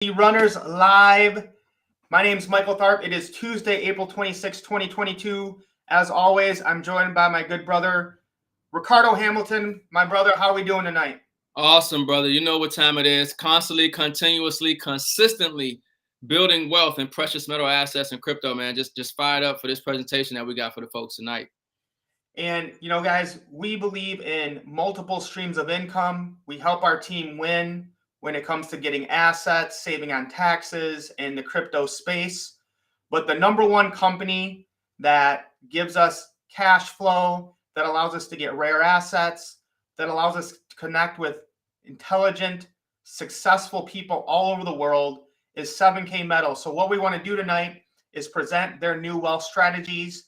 The Runners Live. My name is Michael Tharp. It is Tuesday, April 26, 2022. As always, I'm joined by my good brother, Ricardo Hamilton. My brother, how are we doing tonight? Awesome, brother. You know what time it is. Constantly, continuously, consistently building wealth in precious metal assets and crypto, man. Just fired up for this presentation that we got for the folks tonight. And, guys, we believe in multiple streams of income. We help our team win when it comes to getting assets, saving on taxes in the crypto space. But the number one company that gives us cash flow, that allows us to get rare assets, that allows us to connect with intelligent, successful people all over the world is 7K Metals. So what we want to do tonight is present their new wealth strategies.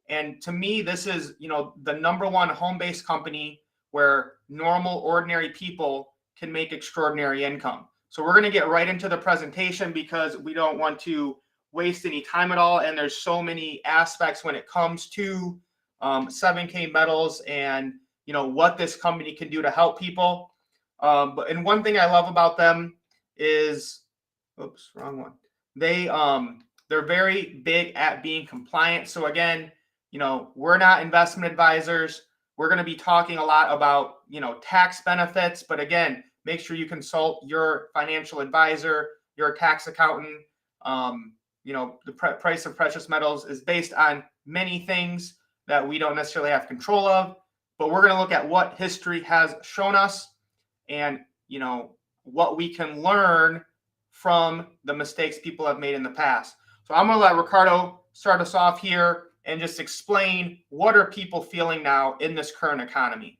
And to me, this is, the number one home-based company where normal, ordinary people can make extraordinary income. So we're going to get right into the presentation because we don't want to waste any time at all. And there's so many aspects when it comes to 7K Metals and, what this company can do to help people. And one thing I love about them is, oops, wrong one. They're very big at being compliant. So again, we're not investment advisors. We're going to be talking a lot about, tax benefits. But again, make sure you consult your financial advisor, your tax accountant. The price of precious metals is based on many things that we don't necessarily have control of. But we're going to look at what history has shown us and, what we can learn from the mistakes people have made in the past. So I'm going to let Ricardo start us off here and just explain what are people feeling now in this current economy.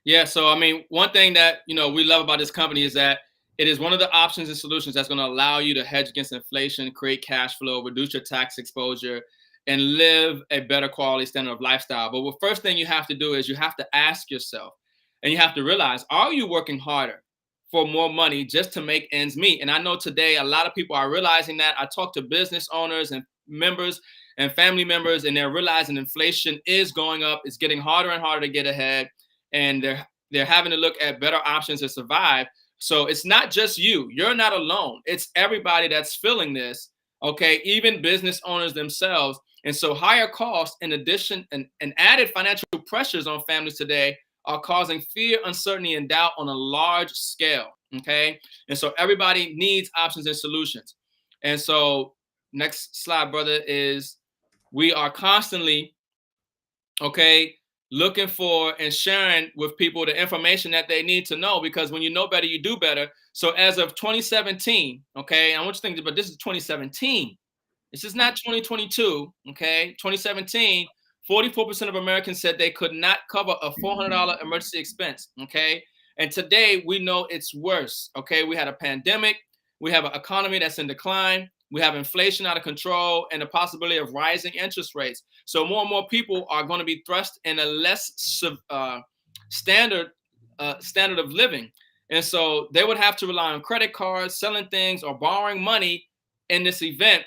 Yeah, so one thing that we love about this company is that it is one of the options and solutions that's going to allow you to hedge against inflation, create cash flow, reduce your tax exposure, and live a better quality standard of lifestyle. But the first thing you have to do is you have to ask yourself, and you have to realize, are you working harder for more money just to make ends meet? And I know today a lot of people are realizing that. I talk to business owners and members and family members, and they're realizing inflation is going up. It's getting harder and harder to get ahead, and they're having to look at better options to survive. So it's not just you. You're not alone. It's everybody that's feeling this, okay? Even business owners themselves. And so higher costs, in addition, and added financial pressures on families today are causing fear, uncertainty, and doubt on a large scale, okay? And so everybody needs options and solutions. And so next slide, brother, is we are constantly, okay, looking for and sharing with people the information that they need to know, because when you know better, you do better. So as of 2017, okay, I want you to think about this is 2017. This is not 2022, okay? 2017, 44% of Americans said they could not cover a $400 emergency expense, okay? And today we know it's worse, okay? We had a pandemic. We have an economy that's in decline. We have inflation out of control and the possibility of rising interest rates. So more and more people are going to be thrust in a less standard of living. And so they would have to rely on credit cards, selling things, or borrowing money in this event.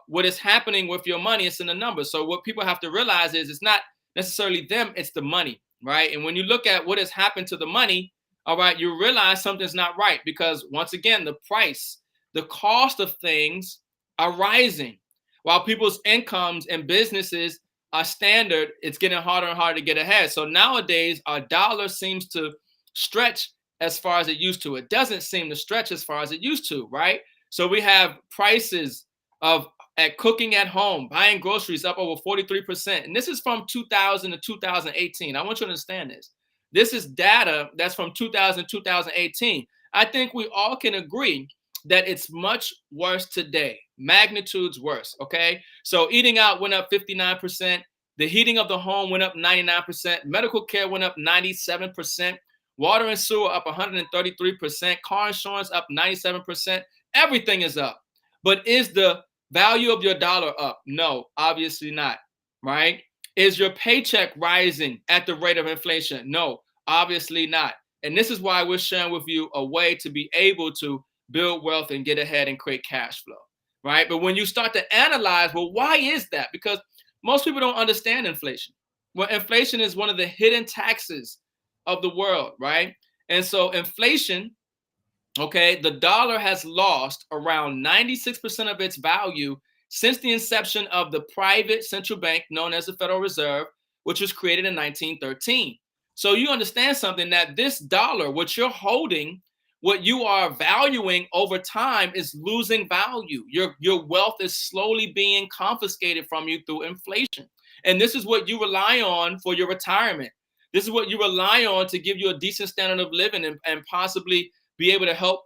What is happening with your money is in the numbers. So what people have to realize is it's not necessarily them, it's the money, right? And when you look at what has happened to the money, all right, you realize something's not right, because once again, the cost of things are rising. While people's incomes and businesses are standard, it's getting harder and harder to get ahead. So nowadays, our dollar seems to stretch as far as it used to. It doesn't seem to stretch as far as it used to, right? So we have prices at cooking at home, buying groceries up over 43%. And this is from 2000 to 2018. I want you to understand this. This is data that's from 2000 to 2018. I think we all can agree that it's much worse today, magnitudes worse, okay? So eating out went up 59%. The heating of the home went up 99%. Medical care went up 97%. Water and sewer up 133%. Car insurance up 97%. Everything is up. But is the value of your dollar up? No, obviously not, right? Is your paycheck rising at the rate of inflation? No, obviously not. And this is why we're sharing with you a way to be able to build wealth and get ahead and create cash flow, right? But when you start to analyze, well, why is that? Because most people don't understand inflation. Well, inflation is one of the hidden taxes of the world, right? And so inflation Okay, the dollar has lost around 96% of its value since the inception of the private central bank known as the Federal Reserve, which was created in 1913. So you understand something, that this dollar, what you're holding, what you are valuing over time, is losing value. Your wealth is slowly being confiscated from you through inflation. And this is what you rely on for your retirement. This is what you rely on to give you a decent standard of living, and possibly be able to help,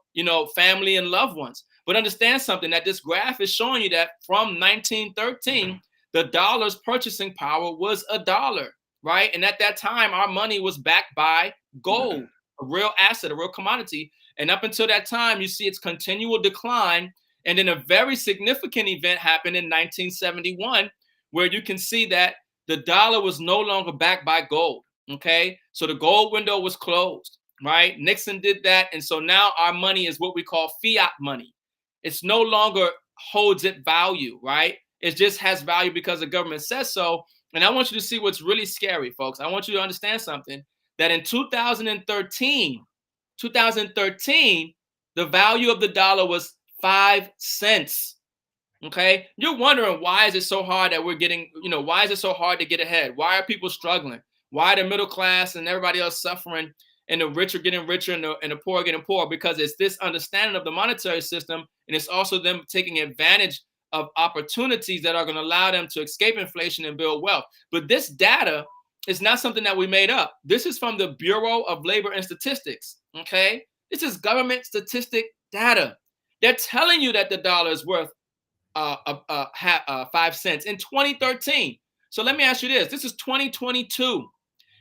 family and loved ones. But understand something, that this graph is showing you that from 1913, the dollar's purchasing power was $1, right? And at that time, our money was backed by gold, a real asset, a real commodity. And up until that time, you see its continual decline. And then a very significant event happened in 1971, where you can see that the dollar was no longer backed by gold. Okay, so the gold window was closed, right? Nixon did that. And so now our money is what we call fiat money. It's no longer holds its value, right? It just has value because the government says so. And I want you to see what's really scary, folks. I want you to understand something, that in 2013, the value of the dollar was 5 cents. Okay, you're wondering, why is it so hard that we're getting, why is it so hard to get ahead? Why are people struggling? Why are the middle class and everybody else suffering, and the rich are getting richer, and the poor are getting poorer? Because it's this understanding of the monetary system, and it's also them taking advantage of opportunities that are going to allow them to escape inflation and build wealth. But this data is not something that we made up. This is from the Bureau of Labor and Statistics. Okay, this is government statistic data. They're telling you that the dollar is worth 5 cents in 2013. So let me ask you this. This is 2022.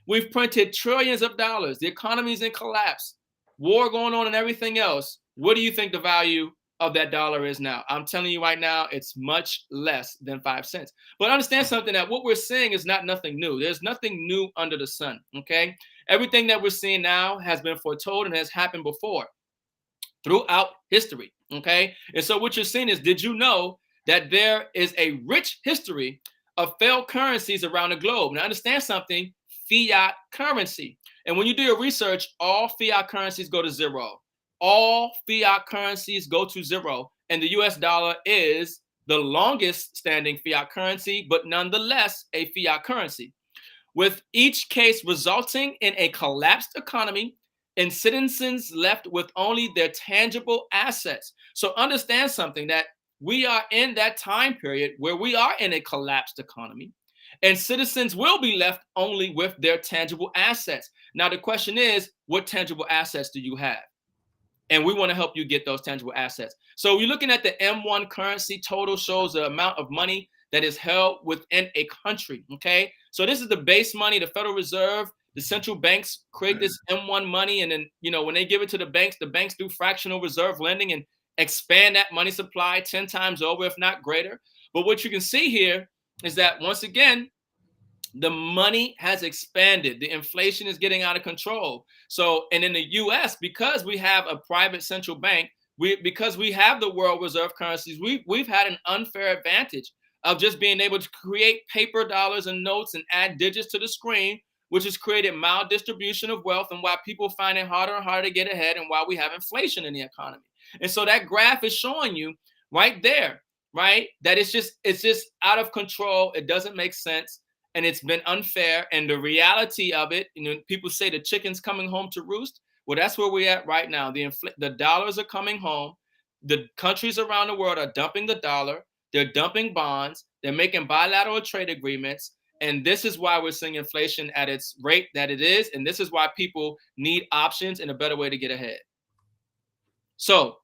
We've printed trillions of dollars. The economy's in collapse. War going on and everything else. What do you think the value of that dollar is now? I'm telling you right now, it's much less than 5 cents. But understand something, that what we're seeing is nothing new. There's nothing new under the sun, okay? Everything that we're seeing now has been foretold and has happened before throughout history, okay? And so what you're seeing is, did you know that there is a rich history of failed currencies around the globe? Now understand something, fiat currency. And when you do your research, all fiat currencies go to zero. All fiat currencies go to zero. And the US dollar is the longest standing fiat currency, but nonetheless a fiat currency, with each case resulting in a collapsed economy and citizens left with only their tangible assets. So understand something, that we are in that time period where we are in a collapsed economy, and citizens will be left only with their tangible assets. Now, the question is, what tangible assets do you have? And we want to help you get those tangible assets. So you're looking at the M1 currency total, shows the amount of money that is held within a country, okay? So this is the base money. The Federal Reserve, the central banks create this M1 money, and then, when they give it to the banks do fractional reserve lending and expand that money supply 10 times over, if not greater. But what you can see here is that, once again, the money has expanded. The inflation is getting out of control. So, and in the US, because we have a private central bank, because we have the world reserve currencies, we've had an unfair advantage of just being able to create paper dollars and notes and add digits to the screen, which has created maldistribution of wealth, and why people find it harder and harder to get ahead, and why we have inflation in the economy. And so that graph is showing you right there, right, that it's just out of control. It doesn't make sense. And it's been unfair. And the reality of it, people say the chicken's coming home to roost. Well, that's where we're at right now. The dollars are coming home. The countries around the world are dumping the dollar. They're dumping bonds. They're making bilateral trade agreements. And this is why we're seeing inflation at its rate that it is. And this is why people need options and a better way to get ahead. So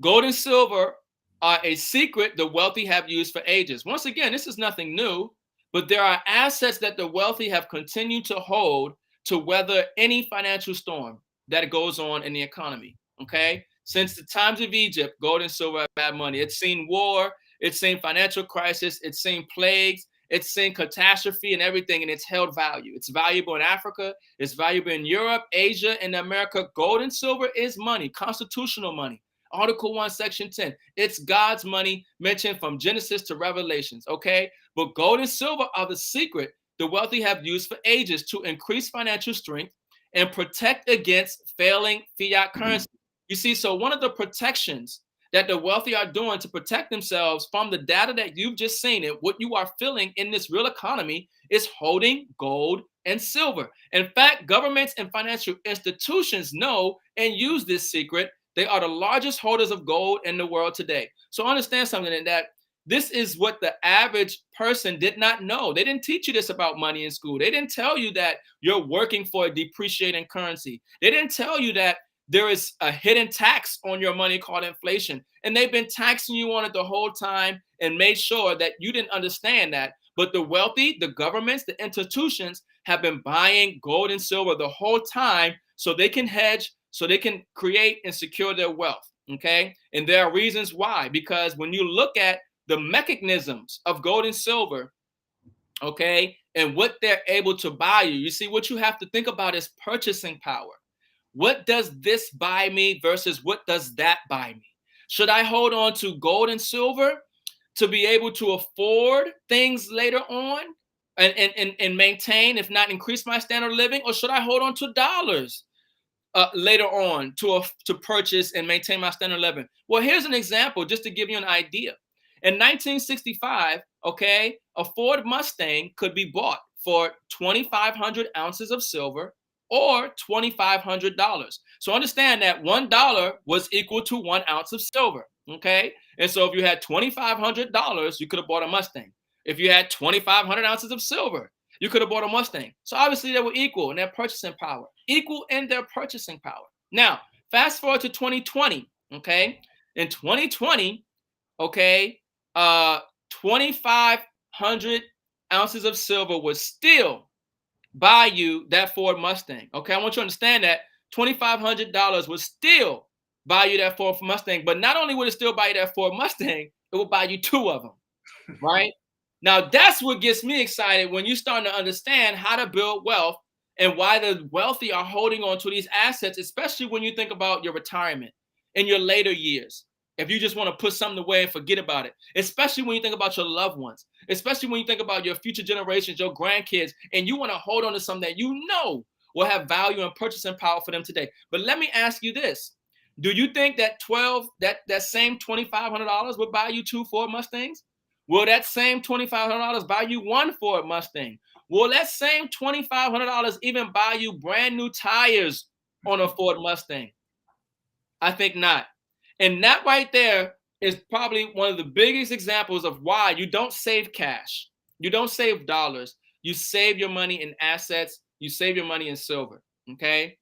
gold and silver are a secret the wealthy have used for ages. Once again, this is nothing new. But there are assets that the wealthy have continued to hold to weather any financial storm that goes on in the economy, okay? Since the times of Egypt, gold and silver have had money. It's seen war, it's seen financial crisis, it's seen plagues, it's seen catastrophe and everything, and it's held value. It's valuable in Africa, it's valuable in Europe, Asia, and America. Gold and silver is money, constitutional money. Article 1, Section 10. It's God's money, mentioned from Genesis to Revelations, okay? But gold and silver are the secret the wealthy have used for ages to increase financial strength and protect against failing fiat currency. You see, so one of the protections that the wealthy are doing to protect themselves from the data that you've just seen and what you are feeling in this real economy is holding gold and silver. In fact, governments and financial institutions know and use this secret. They are the largest holders of gold in the world today. So understand something in that this is what the average person did not know. They didn't teach you this about money in school. They didn't tell you that you're working for a depreciating currency. They didn't tell you that there is a hidden tax on your money called inflation. And they've been taxing you on it the whole time and made sure that you didn't understand that. But the wealthy, the governments, the institutions have been buying gold and silver the whole time so they can hedge, so they can create and secure their wealth. Okay. And there are reasons why, because when you look at the mechanisms of gold and silver, okay, and what they're able to buy you, you see, what you have to think about is purchasing power. What does this buy me versus what does that buy me? Should I hold on to gold and silver to be able to afford things later on and maintain, if not increase my standard of living? Or should I hold on to dollars later on to purchase and maintain my standard of living? Well, here's an example just to give you an idea. In 1965, okay, a Ford Mustang could be bought for 2,500 ounces of silver or $2,500. So understand that $1 was equal to 1 ounce of silver, okay? And so if you had $2,500, you could have bought a Mustang. If you had 2,500 ounces of silver, you could have bought a Mustang. So obviously they were equal in their purchasing power, equal in their purchasing power. Now, fast forward to 2020, okay? In 2020, okay, 2,500 ounces of silver was still buy you that Ford Mustang. Okay, I want you to understand that $2,500 would still buy you that Ford Mustang, but not only would it still buy you that Ford Mustang, it will buy you 2 of them, right? Now, that's what gets me excited when you're starting to understand how to build wealth and why the wealthy are holding on to these assets, especially when you think about your retirement in your later years. If you just want to put something away and forget about it, especially when you think about your loved ones, especially when you think about your future generations, your grandkids, and you want to hold on to something that you know will have value and purchasing power for them today. But let me ask you this. Do you think that that same $2,500 would buy you 2 Ford Mustangs? Will that same $2,500 buy you 1 Ford Mustang? Will that same $2,500 even buy you brand new tires on a Ford Mustang? I think not. And that right there is probably one of the biggest examples of why you don't save cash. You don't save dollars. You save your money in assets. You save your money in silver. Okay.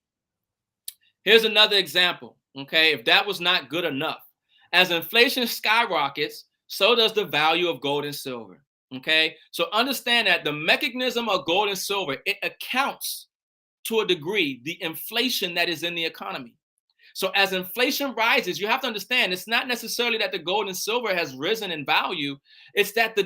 Here's another example. Okay. If that was not good enough, as inflation skyrockets, so does the value of gold and silver. Okay. So understand that the mechanism of gold and silver, it accounts to a degree the inflation that is in the economy. So as inflation rises, you have to understand it's not necessarily that the gold and silver has risen in value. It's that the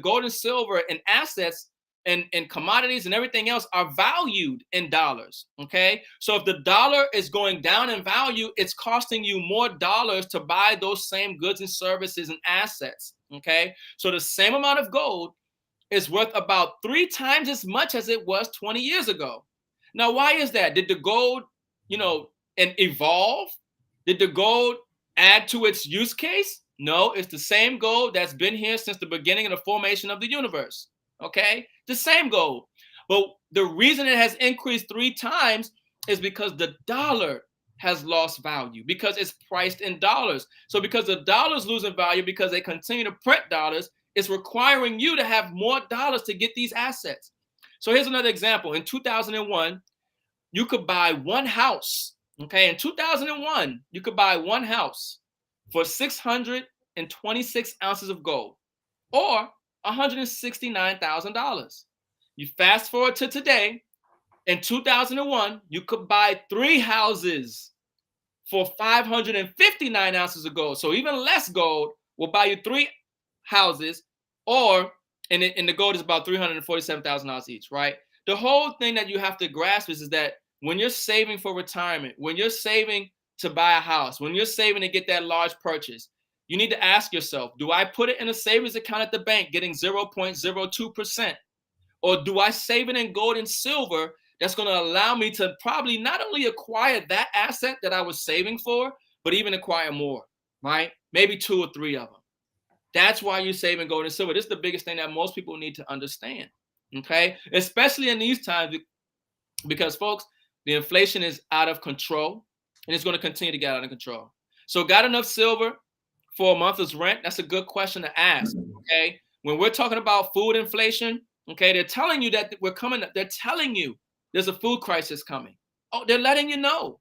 gold and silver and assets and commodities and everything else are valued in dollars. Okay. So if the dollar is going down in value, it's costing you more dollars to buy those same goods and services and assets. Okay. So the same amount of gold is worth about 3 times as much as it was 20 years ago. Now, why is that? Did the gold, and evolve? Did the gold add to its use case? No, it's the same gold that's been here since the beginning of the formation of the universe. Okay, the same gold. But the reason it has increased 3 times is because the dollar has lost value, because it's priced in dollars. So because the dollar's losing value because they continue to print dollars, it's requiring you to have more dollars to get these assets. So here's another example. In 2001, you could buy 1 house. Okay, in 2001, you could buy 1 house for 626 ounces of gold or $169,000. You fast forward to today, in 2001, you could buy 3 houses for 559 ounces of gold. So even less gold will buy you 3 houses, and the gold is about $347,000 each, right? The whole thing that you have to grasp is that when you're saving for retirement, when you're saving to buy a house, when you're saving to get that large purchase, you need to ask yourself, do I put it in a savings account at the bank getting 0.02%? Or do I save it in gold and silver that's going to allow me to probably not only acquire that asset that I was saving for, but even acquire more, right? Maybe 2 or 3 of them. That's why you're saving gold and silver. This is the biggest thing that most people need to understand, okay? Especially in these times, because folks, the inflation is out of control and it's going to continue to get out of control. So got enough silver for a month's rent? That's a good question to ask, okay? When we're talking about food inflation, okay, they're telling you that they're telling you there's a food crisis coming. Oh, they're letting you know.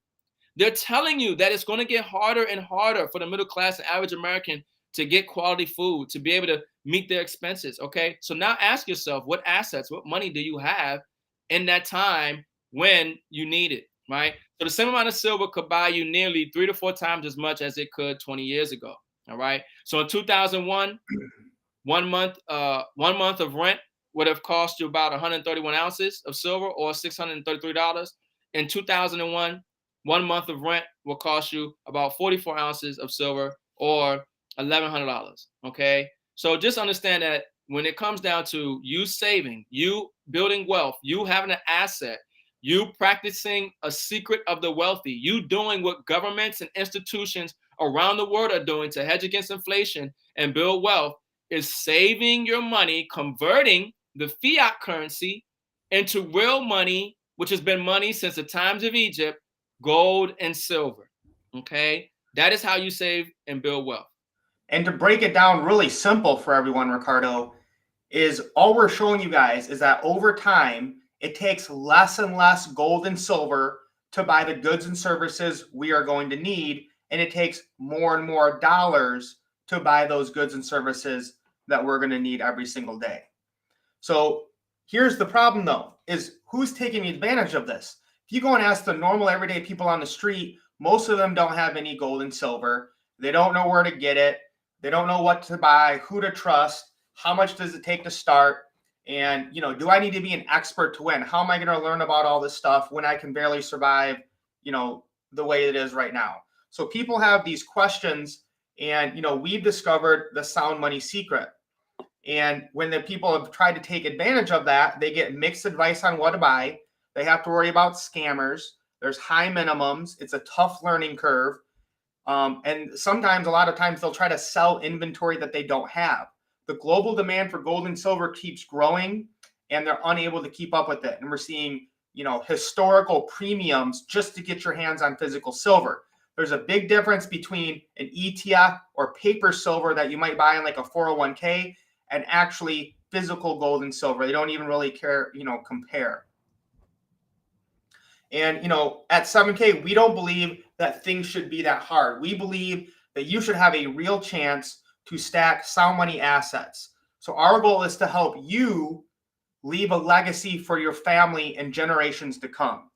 They're telling you that it's going to get harder and harder for the middle class and average American to get quality food, to be able to meet their expenses, okay? So now ask yourself, what assets, what money do you have in that time when you need it, right? So the same amount of silver could buy you nearly 3 to 4 times as much as it could 20 years ago, all right? So in 2001, 1 month of rent would have cost you about 131 ounces of silver, or $633. In 2001, 1 month of rent will cost you about 44 ounces of silver, or $1,100, okay? So just understand that when it comes down to you saving, you building wealth, you having an asset, you practicing a secret of the wealthy, you doing what governments and institutions around the world are doing to hedge against inflation and build wealth, is saving your money, converting the fiat currency into real money, which has been money since the times of Egypt, gold and silver, okay? That is how you save and build wealth. And to break it down really simple for everyone, Ricardo, is all we're showing you guys is that over time, it takes less and less gold and silver to buy the goods and services we are going to need, and it takes more and more dollars to buy those goods and services that we're going to need every single day. So here's the problem, though, is who's taking advantage of this? If you go and ask the normal everyday people on the street, most of them don't have any gold and silver. They don't know where to get it. They don't know what to buy, who to trust, how much does it take to start, and do I need to be an expert to win? How am I going to learn about all this stuff when I can barely survive, the way it is right now? So people have these questions, and we've discovered the sound money secret. And when the people have tried to take advantage of that, they get mixed advice on what to buy. They have to worry about scammers. There's high minimums. It's a tough learning curve. And sometimes, a lot of times, they'll try to sell inventory that they don't have. The global demand for gold and silver keeps growing, and they're unable to keep up with it. And we're seeing, historical premiums just to get your hands on physical silver. There's a big difference between an ETF or paper silver that you might buy in like a 401k and actually physical gold and silver. They don't even really care, compare. And, at 7K, we don't believe that things should be that hard. We believe that you should have a real chance to stack sound money assets. So our goal is to help you leave a legacy for your family and generations to come.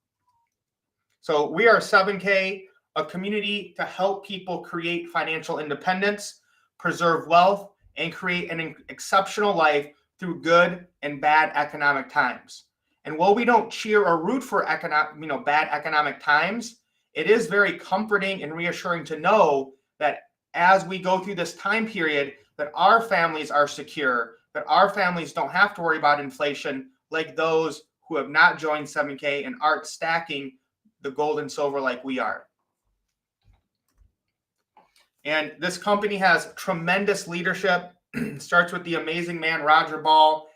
So we are 7K, a community to help people create financial independence, preserve wealth, and create an exceptional life through good and bad economic times. And while we don't cheer or root for bad economic times, it is very comforting and reassuring to know that as we go through this time period, that our families are secure, that our families don't have to worry about inflation like those who have not joined 7K and aren't stacking the gold and silver like we are. And this company has tremendous leadership. Starts with the amazing man, Roger Ball,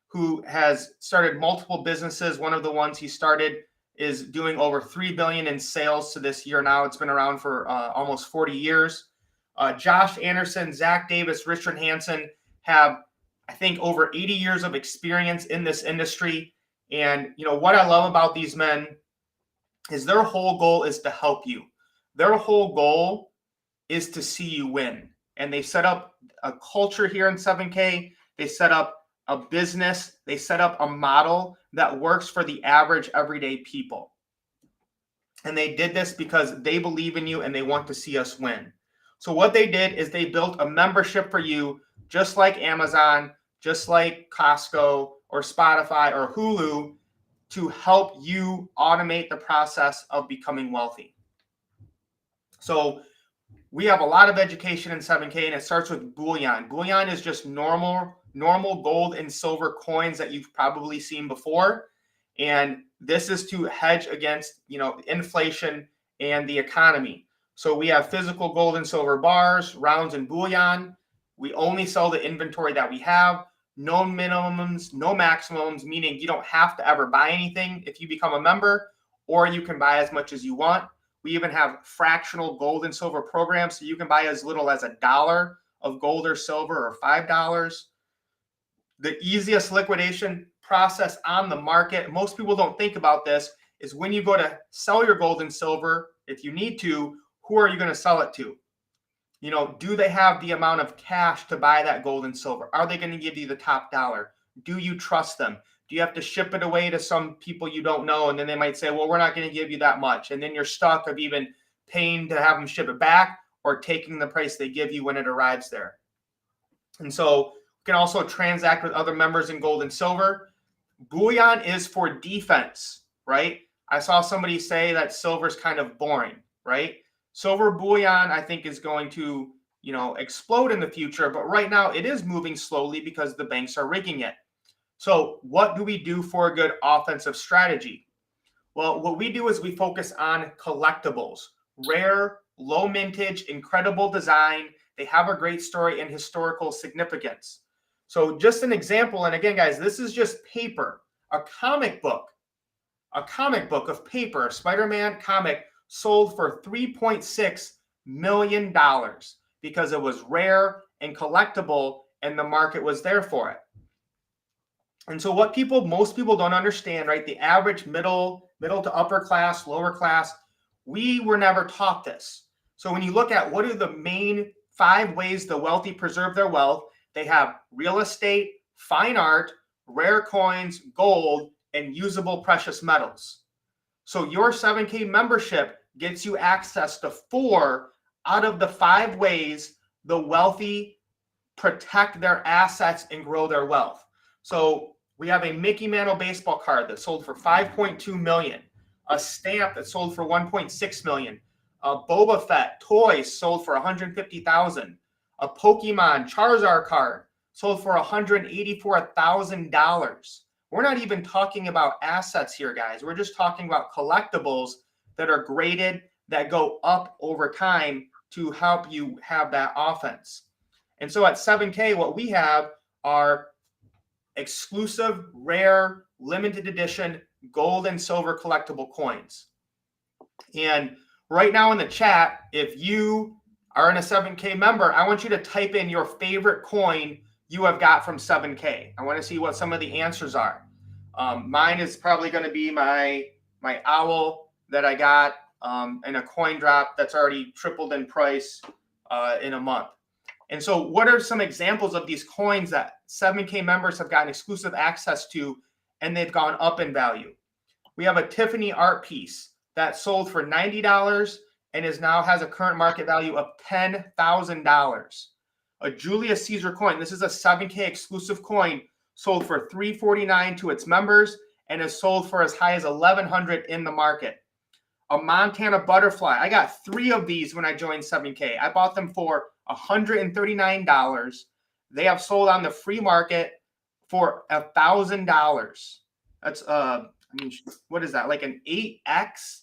who has started multiple businesses. One of the ones he started is doing over $3 billion in sales to this year now. It's been around for almost 40 years. Josh Anderson, Zach Davis, Richard Hansen have, I think, over 80 years of experience in this industry. And, what I love about these men is their whole goal is to help you. Their whole goal is to see you win. And they set up a culture here in 7K. They set up a business. They set up a model that works for the average everyday people. And they did this because they believe in you and they want to see us win. So what they did is they built a membership for you, just like Amazon, just like Costco or Spotify or Hulu, to help you automate the process of becoming wealthy. So we have a lot of education in 7K, and it starts with bullion. Bullion is just normal gold and silver coins that you've probably seen before. And this is to hedge against, inflation and the economy. So we have physical gold and silver bars, rounds, and bullion. We only sell the inventory that we have. No minimums, no maximums, meaning you don't have to ever buy anything if you become a member, or you can buy as much as you want. We even have fractional gold and silver programs, so you can buy as little as $1 of gold or silver, or $5. The easiest liquidation process on the market, most people don't think about this, is when you go to sell your gold and silver, if you need to, who are you going to sell it to? Do they have the amount of cash to buy that gold and silver? Are they going to give you the top dollar? Do you trust them? Do you have to ship it away to some people you don't know? And then they might say, well, we're not going to give you that much. And then you're stuck of even paying to have them ship it back or taking the price they give you when it arrives there. And so you can also transact with other members in gold and silver. Bullion is for defense, right? I saw somebody say that silver is kind of boring, right? Silver bullion, I think, is going to, explode in the future. But right now it is moving slowly because the banks are rigging it. So what do we do for a good offensive strategy? Well, what we do is we focus on collectibles, rare, low mintage, incredible design. They have a great story and historical significance. So just an example, and again, guys, this is just paper, a comic book of paper, a Spider-Man comic sold for $3.6 million because it was rare and collectible and the market was there for it. And so what most people don't understand, right? The average middle to upper class, lower class, we were never taught this. So when you look at what are the main 5 ways the wealthy preserve their wealth, they have real estate, fine art, rare coins, gold, and usable precious metals. So your 7K membership gets you access to 4 out of the 5 ways the wealthy protect their assets and grow their wealth. So we have a Mickey Mantle baseball card that sold for $5.2 million, a stamp that sold for $1.6 million, a Boba Fett toy sold for $150,000, a Pokemon Charizard card sold for $184,000. We're not even talking about assets here, guys. We're just talking about collectibles that are graded, that go up over time to help you have that offense. And so at 7K, what we have are exclusive, rare, limited edition gold and silver collectible coins. And right now in the chat, if you are in a 7K member, I want you to type in your favorite coin you have got from 7K. I want to see what some of the answers are. Mine is probably going to be my owl that I got in a coin drop that's already tripled in price in a month. And so what are some examples of these coins that 7K members have gotten exclusive access to and they've gone up in value? We have a Tiffany art piece that sold for $90 and has a current market value of $10,000. A Julius Caesar coin, this is a 7K exclusive coin, sold for $349 to its members and is sold for as high as $1,100 in the market. A Montana butterfly, I got 3 of these when I joined 7K. I bought them for $139. They have sold on the free market for $1,000. That's what is that? Like an 8x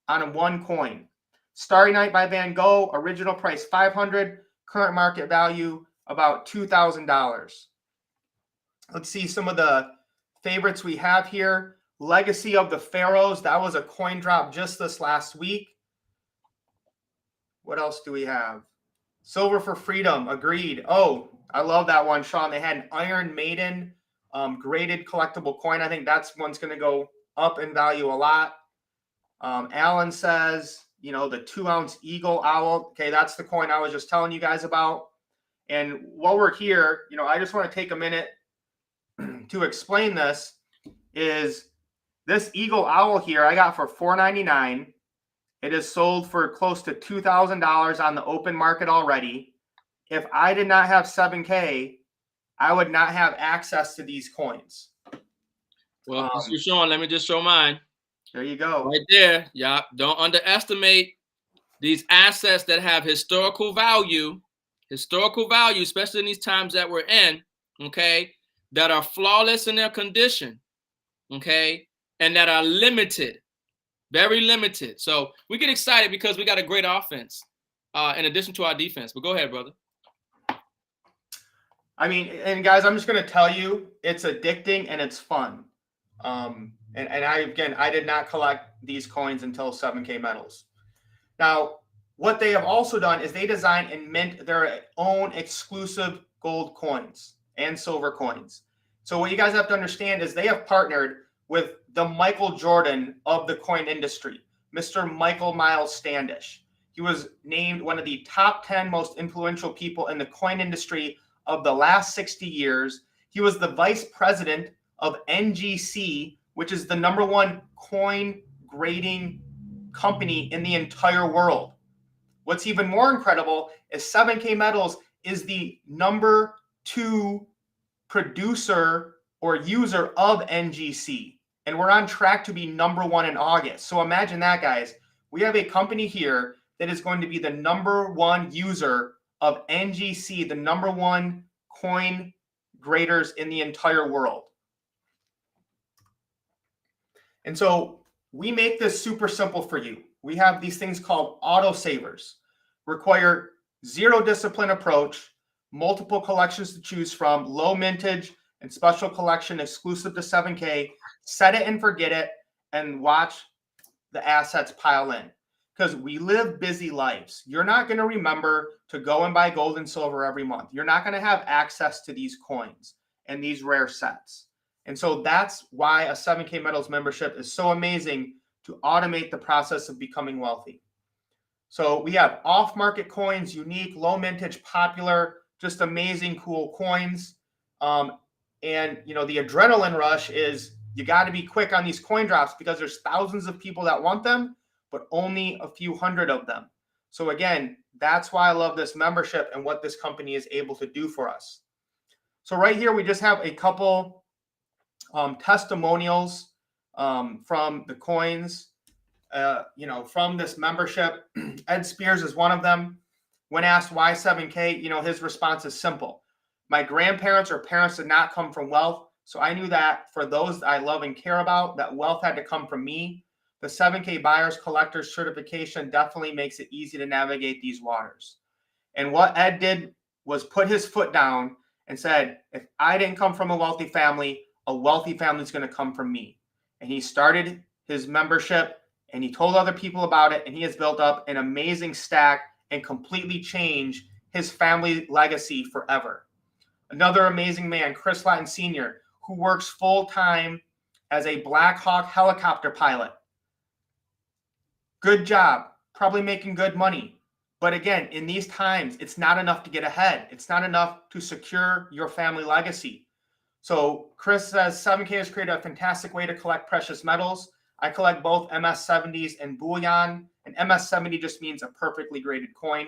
on one coin. Starry Night by Van Gogh, original price $500, current market value about $2,000. Let's see some of the favorites we have here. Legacy of the Pharaohs, that was a coin drop just this last week. What else do we have? Silver for Freedom, agreed. Oh, I love that one, Sean. They had an Iron Maiden graded collectible coin. I think that's one's going to go up in value a lot. Alan says, the 2-ounce Eagle Owl. Okay, that's the coin I was just telling you guys about. And while we're here, I just want to take a minute to explain this. Is this Eagle Owl here I got for $499. It is sold for close to $2,000 on the open market already. If I did not have 7K, I would not have access to these coins. Well, Mr. Sean, let me just show mine. There you go. Right there. Yeah. Don't underestimate these assets that have historical value, especially in these times that we're in, okay, that are flawless in their condition, okay? and that are limited, very limited. So we get excited because we got a great offense in addition to our defense. But go ahead, brother. I mean, and guys, I'm just going to tell you, it's addicting and it's fun. And I did not collect these coins until 7K medals. Now, what they have also done is they design and mint their own exclusive gold coins and silver coins. So what you guys have to understand is they have partnered with the Michael Jordan of the coin industry, Mr. Michael Miles Standish. He was named one of the top 10 most influential people in the coin industry of the last 60 years. He was the vice president of NGC, which is the #1 coin grading company in the entire world. What's even more incredible is 7K Metals is the #2 producer or user of NGC. And we're on track to be #1 in August. So imagine that, guys. We have a company here that is going to be the #1 user of NGC, the #1 coin graders in the entire world. And so we make this super simple for you. We have these things called autosavers, require zero discipline approach, multiple collections to choose from, low mintage and special collection exclusive to 7K, set it and forget it, and watch the assets pile in. Because we live busy lives. You're not going to remember to go and buy gold and silver every month. You're not going to have access to these coins and these rare sets. And so that's why a 7K Metals membership is so amazing to automate the process of becoming wealthy. So we have off-market coins, unique, low mintage, popular, just amazing, cool coins. And you know, the adrenaline rush is you got to be quick on these coin drops because there's thousands of people that want them, but only a few hundred of them. So again, that's why I love this membership and what this company is able to do for us. So right here, we just have a couple testimonials from the coins, from this membership. Ed Spears is one of them. When asked why 7K, his response is simple. My grandparents or parents did not come from wealth, so I knew that for those I love and care about, that wealth had to come from me. The 7K buyers collectors certification definitely makes it easy to navigate these waters. And what Ed did was put his foot down and said, if I didn't come from a wealthy family is going to come from me. And he started his membership and he told other people about it, and he has built up an amazing stack and completely changed his family legacy forever. Another amazing man, Chris Latin Sr., who works full-time as a Black Hawk helicopter pilot. Good job, probably making good money. But again, in these times, it's not enough to get ahead. It's not enough to secure your family legacy. So Chris says 7K has created a fantastic way to collect precious metals. I collect both MS70s and bullion, and MS70 just means a perfectly graded coin.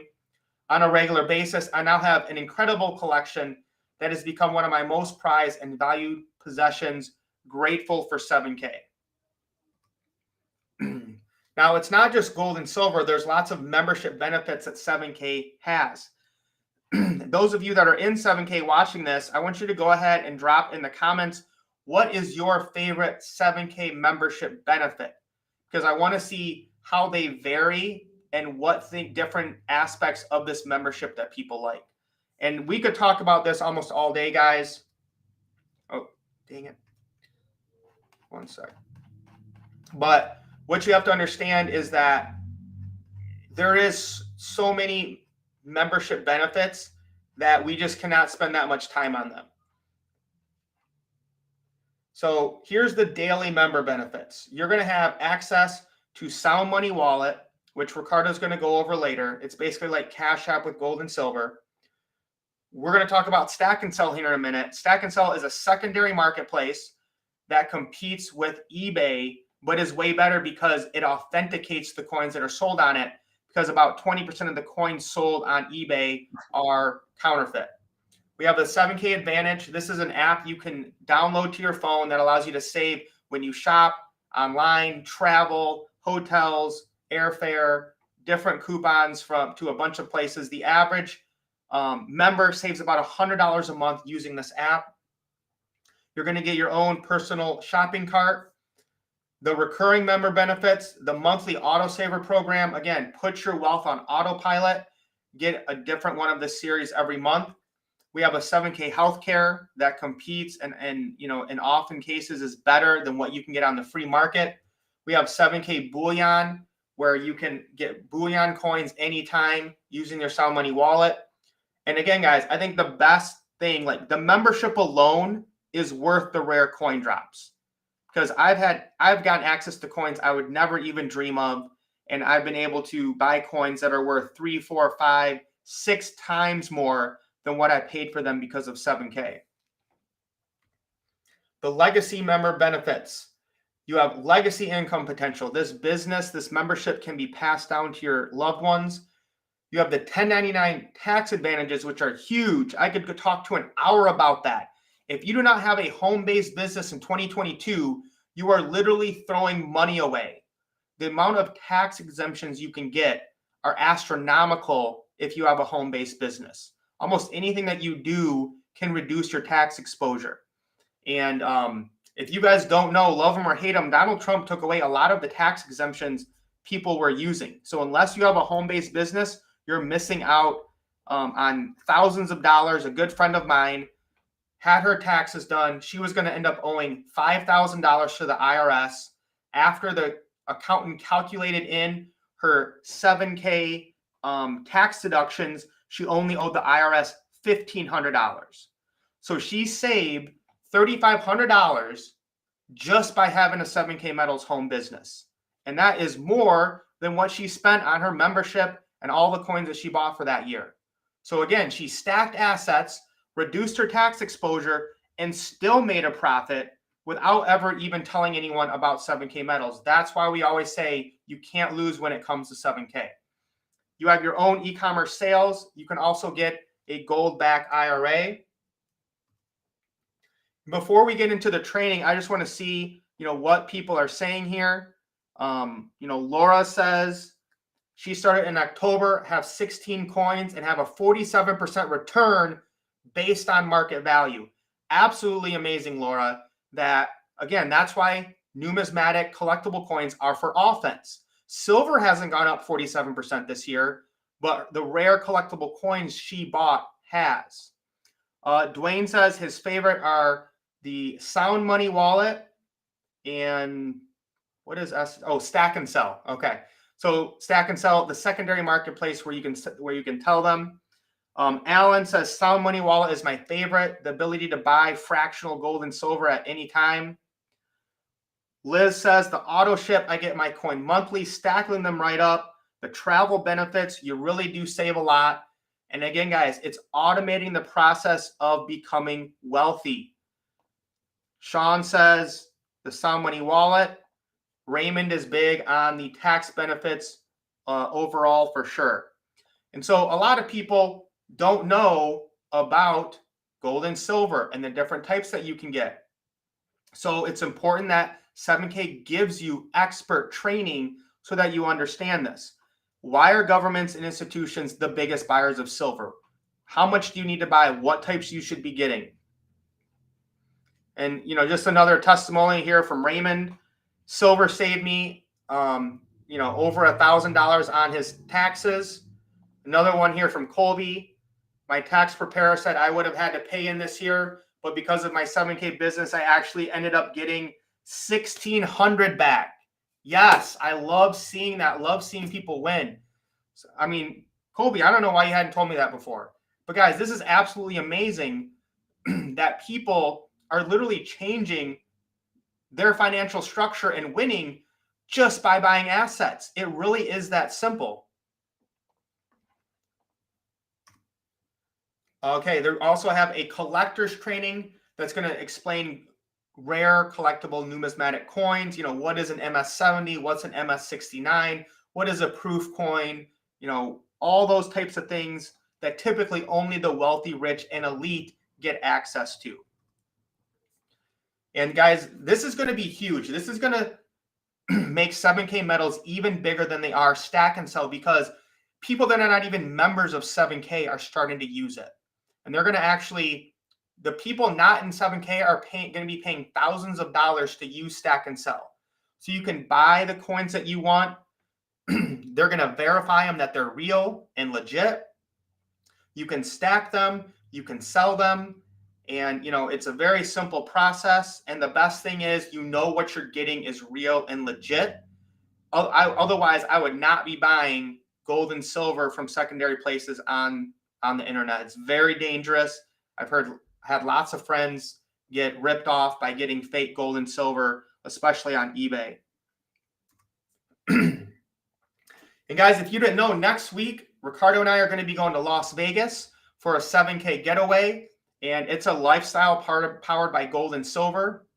On a regular basis, I now have an incredible collection that has become one of my most prized and valued possessions. Grateful for 7K. Now, it's not just gold and silver. There's lots of membership benefits that 7K has. Those of you that are in 7K watching this, I want you to go ahead and drop in the comments, what is your favorite 7K membership benefit? Because I want to see how they vary and what different aspects of this membership that people like. And we could talk about this almost all day, guys. Oh, dang it. One sec. But what you have to understand is that there is so many membership benefits that we just cannot spend that much time on them. So here's the daily member benefits. You're going to have access to Sound Money Wallet, which Ricardo's going to go over later. It's basically like Cash App with gold and silver. We're going to talk about Stack and Sell here in a minute. Stack and Sell is a secondary marketplace that competes with eBay, but is way better because it authenticates the coins that are sold on it, because about 20% of the coins sold on eBay are counterfeit. We have the 7K Advantage. This is an app you can download to your phone that allows you to save when you shop online, travel, hotels, airfare, different coupons to a bunch of places. The average member saves about $100 a month using this app. You're going to get your own personal shopping cart. The recurring member benefits, the monthly autosaver program, again, put your wealth on autopilot, get a different one of this series every month. We have a 7K healthcare that competes and in often cases is better than what you can get on the free market. We have 7K bullion where you can get bullion coins anytime using your Sound Money wallet. And again, guys, I think the best thing, like the membership alone is worth the rare coin drops, because I've gotten access to coins I would never even dream of. And I've been able to buy coins that are worth 3, 4, 5, 6 times more than what I paid for them because of 7K. The legacy member benefits. You have legacy income potential. This membership can be passed down to your loved ones. You have the 1099 tax advantages, which are huge. I could talk to an hour about that. If you do not have a home-based business in 2022, you are literally throwing money away. The amount of tax exemptions you can get are astronomical if you have a home-based business. Almost anything that you do can reduce your tax exposure. And if you guys don't know, love them or hate them, Donald Trump took away a lot of the tax exemptions people were using. So unless you have a home-based business, you're missing out on thousands of dollars. A good friend of mine had her taxes done. She was going to end up owing $5,000 to the IRS. After the accountant calculated in her 7K tax deductions, she only owed the IRS $1,500. So she saved $3,500 just by having a 7K Metals home business. And that is more than what she spent on her membership and all the coins that she bought for that year. So again, she stacked assets, reduced her tax exposure, and still made a profit without ever even telling anyone about 7K Metals. That's why we always say you can't lose when it comes to 7K. You have your own e-commerce sales. You can also get a gold-backed IRA. Before we get into the training, I just want to see, what people are saying here. Laura says she started in October, have 16 coins, and have a 47% return based on market value. Absolutely amazing, Laura. That's why numismatic collectible coins are for offense. Silver hasn't gone up 47% this year, but the rare collectible coins she bought has. Dwayne says his favorite are the Sound Money wallet and what is Stack and Sell. Okay, so Stack and Sell, the secondary marketplace where you can tell them. Alan says Sound Money wallet is my favorite. The ability to buy fractional gold and silver at any time. Liz says the auto ship, I get my coin monthly, stacking them right up. The travel benefits, you really do save a lot. And again, guys, it's automating the process of becoming wealthy. Sean says the Sound Money wallet. Raymond is big on the tax benefits overall for sure. And so a lot of people don't know about gold and silver and the different types that you can get. So it's important that 7K gives you expert training so that you understand this. Why are governments and institutions the biggest buyers of silver? How much do you need to buy? What types you should be getting? And, just another testimony here from Raymond. Silver saved me, over $1,000 on his taxes. Another one here from Colby. My tax preparer said I would have had to pay in this year, but because of my 7K business, I actually ended up getting $1,600 back. Yes, I love seeing that. Love seeing people win. So, Colby, I don't know why you hadn't told me that before. But guys, this is absolutely amazing that people are literally changing their financial structure and winning just by buying assets. It really is that simple. Okay, they also have a collector's training that's going to explain rare collectible numismatic coins. What is an MS-70? What's an MS-69? What is a proof coin? All those types of things that typically only the wealthy, rich, and elite get access to. And guys, this is going to be huge. This is going to make 7K Metals even bigger than they are Stack and Sell, because people that are not even members of 7K are starting to use it. And they're going to the people not in 7K are going to be paying thousands of dollars to use Stack and Sell. So you can buy the coins that you want. They're going to verify them that they're real and legit. You can stack them, you can sell them, and it's a very simple process. And the best thing is, what you're getting is real and legit. Otherwise, I would not be buying gold and silver from secondary places on the internet. It's very dangerous. I've had lots of friends get ripped off by getting fake gold and silver, especially on eBay. And guys, if you didn't know, next week, Ricardo and I are going to be going to Las Vegas for a 7K getaway, and it's a lifestyle powered by gold and silver.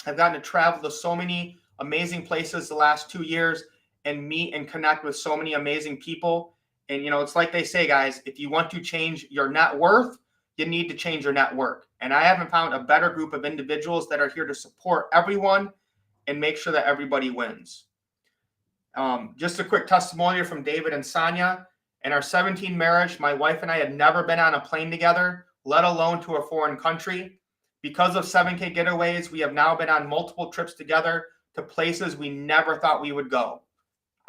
I've gotten to travel to so many amazing places the last 2 years and meet and connect with so many amazing people. And, it's like they say, guys, if you want to change your net worth, you need to change your network. And I haven't found a better group of individuals that are here to support everyone and make sure that everybody wins. Just a quick testimonial from David and Sonia. In our 17 marriage, my wife and I had never been on a plane together, let alone to a foreign country. Because of 7K getaways, we have now been on multiple trips together to places we never thought we would go.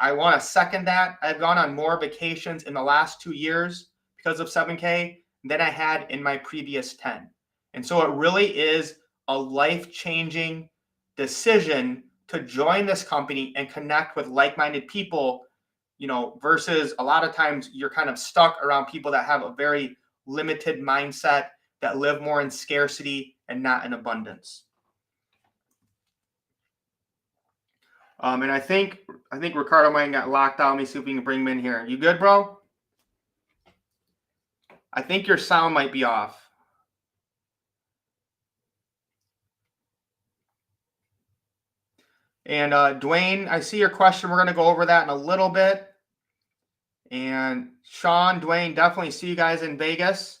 I want to second that. I've gone on more vacations in the last 2 years because of 7K than I had in my previous 10. And so it really is a life-changing decision to join this company and connect with like-minded people, versus a lot of times you're kind of stuck around people that have a very limited mindset, that live more in scarcity and not in abundance. And I think Ricardo might have got locked out. Let me see if we can bring him in here. You good, bro? I think your sound might be off. And Dwayne, I see your question. We're going to go over that in a little bit. And Sean, Dwayne, definitely see you guys in Vegas.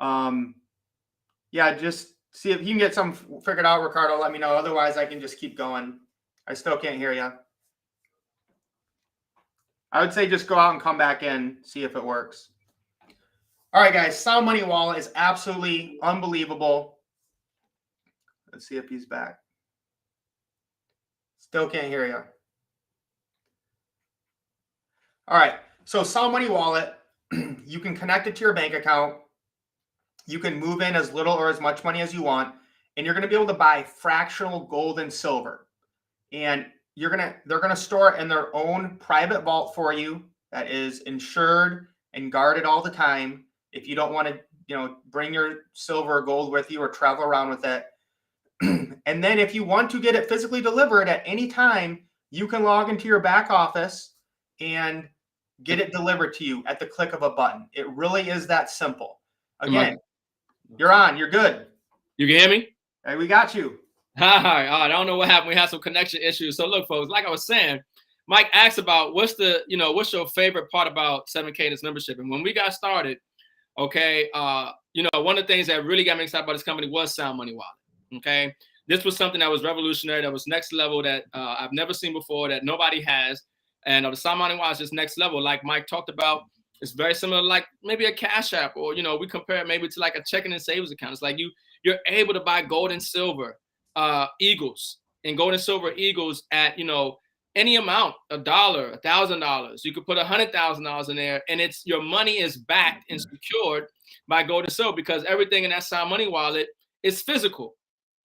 Yeah, just see if you can get something figured out, Ricardo. Let me know. Otherwise, I can just keep going. I still can't hear you. I would say just go out and come back in, see if it works. All right, guys. Sound Money Wallet is absolutely unbelievable. Let's see if he's back. Still can't hear you. All right. So Sound Money Wallet, you can connect it to your bank account. You can move in as little or as much money as you want, and you're going to be able to buy fractional gold and silver. And they're going to store it in their own private vault for you that is insured and guarded all the time. If you don't want to, bring your silver or gold with you or travel around with it. And then if you want to get it physically delivered at any time, you can log into your back office and get it delivered to you at the click of a button. It really is that simple. Again, you're on. You're good. You can hear me? Hey, we got you. Hi. I don't know what happened. We had some connection issues. So look, folks, like I was saying, Mike asked about what's your favorite part about 7K and its membership. And when we got started, okay, one of the things that really got me excited about this company was Sound Money Wallet. Okay, this was something that was revolutionary, that was next level, that I've never seen before, that nobody has. And the Sound Money Wallet is just next level. Like Mike talked about, it's very similar, like maybe a Cash App, or we compare it maybe to like a checking and savings account. It's like you're able to buy gold and silver eagles and gold and silver eagles at any amount, $1, $1,000. You could put $100,000 in there, and your money is backed and secured by gold and silver, because everything in that Sound Money Wallet is physical.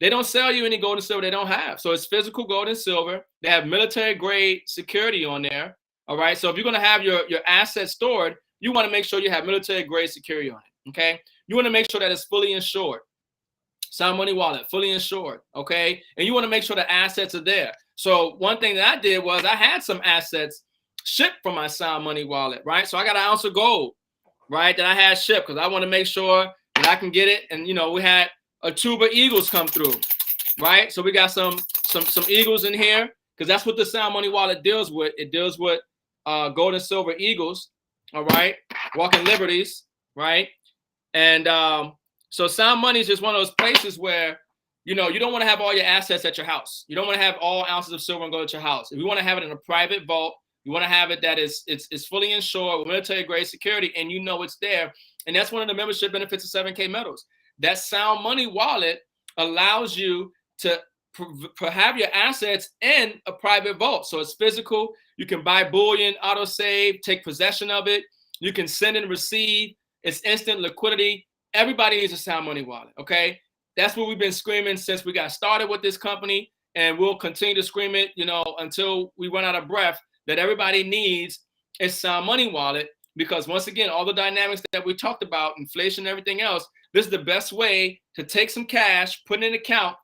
They don't sell you any gold and silver they don't have. So it's physical gold and silver. They have military grade security on there. All right. So if you're going to have your assets stored, you want to make sure you have military grade security on it. Okay. You want to make sure that it's fully insured. Sound Money Wallet, fully insured. Okay. And you want to make sure the assets are there. So one thing that I did was I had some assets shipped from my Sound Money Wallet. Right. So I got an ounce of gold, right, that I had shipped, because I want to make sure that I can get it. And, we had a tube of eagles come through, right? So we got some eagles in here, because that's what the Sound Money Wallet deals with. It deals with gold and silver eagles, all right? Walking liberties, right? And so Sound Money is just one of those places where, you don't want to have all your assets at your house. You don't want to have all ounces of silver and gold at your house. If you want to have it in a private vault, you want to have it that it's fully insured with military grade security, and it's there. And that's one of the membership benefits of 7K Metals. That Sound Money Wallet allows you to have your assets in a private vault. So it's physical. You can buy bullion, auto save, take possession of it. You can send and receive. It's instant liquidity. Everybody needs a sound money wallet. Okay. That's what we've been screaming since we got started with this company. And we'll continue to scream it, until we run out of breath, that everybody needs a sound money wallet. Because once again, all the dynamics that we talked about, inflation and everything else, this is the best way to take some cash, put in an account,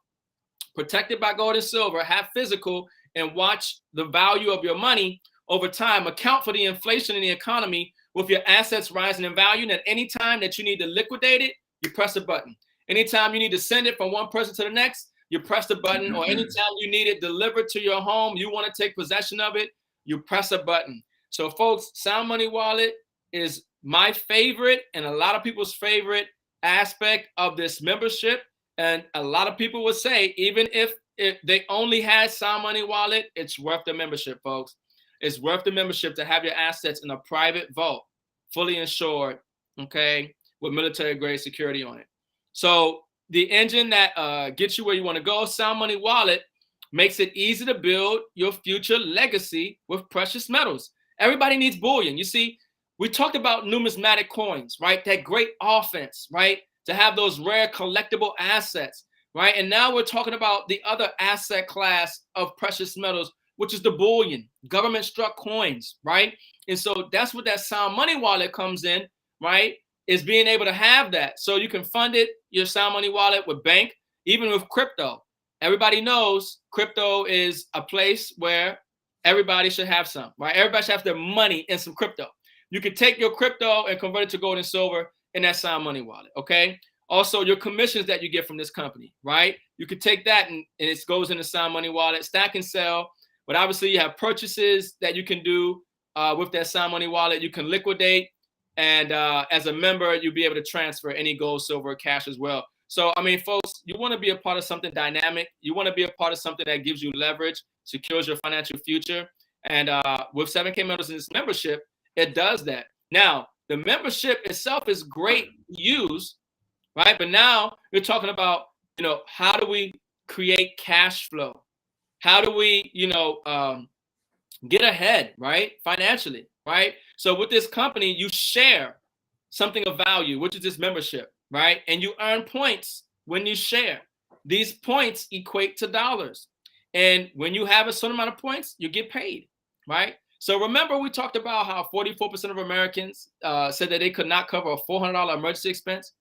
protected by gold and silver, have physical, and watch the value of your money over time. Account for the inflation in the economy with your assets rising in value. And at any time that you need to liquidate it, you press a button. Anytime you need to send it from one person to the next, you press the button. Or anytime you need it delivered to your home, you want to take possession of it, you press a button. So folks, Sound Money Wallet is my favorite and a lot of people's favorite aspect of this membership. And a lot of people would say, even if they only had Sound Money Wallet, it's worth the membership, folks. It's worth the membership to have your assets in a private vault, fully insured, okay, with military-grade security on it. So the engine that gets you where you want to go, Sound Money Wallet, makes it easy to build your future legacy with precious metals. Everybody needs bullion. You see, we talked about numismatic coins, right? That great offense, right? To have those rare collectible assets, right? And now we're talking about the other asset class of precious metals, which is the bullion, government-struck coins, right? And so that's what that Sound Money Wallet comes in, right? Is being able to have that. So you can fund it, your Sound Money Wallet, with bank, even with crypto. Everybody knows crypto is a place where everybody should have some, right? Everybody should have their money in some crypto. You can take your crypto and convert it to gold and silver in that Sound Money Wallet, okay? Also, your commissions that you get from this company, right? You could take that and it goes in the Sound Money Wallet, stack and sell. But obviously, you have purchases that you can do with that Sound Money Wallet. You can liquidate. And as a member, you'll be able to transfer any gold, silver, cash as well. So, I mean, folks, you want to be a part of something dynamic. You want to be a part of something that gives you leverage, secures your financial future. And with 7K members in this membership, it does that. Now, the membership itself is great to use, right? But now you're talking about, how do we create cash flow? How do we, get ahead, right? Financially, right? So with this company, you share something of value, which is this membership, right? And you earn points when you share. These points equate to dollars. And when you have a certain amount of points, you get paid, right? So remember, we talked about how 44% of Americans said that they could not cover a $400 emergency expense,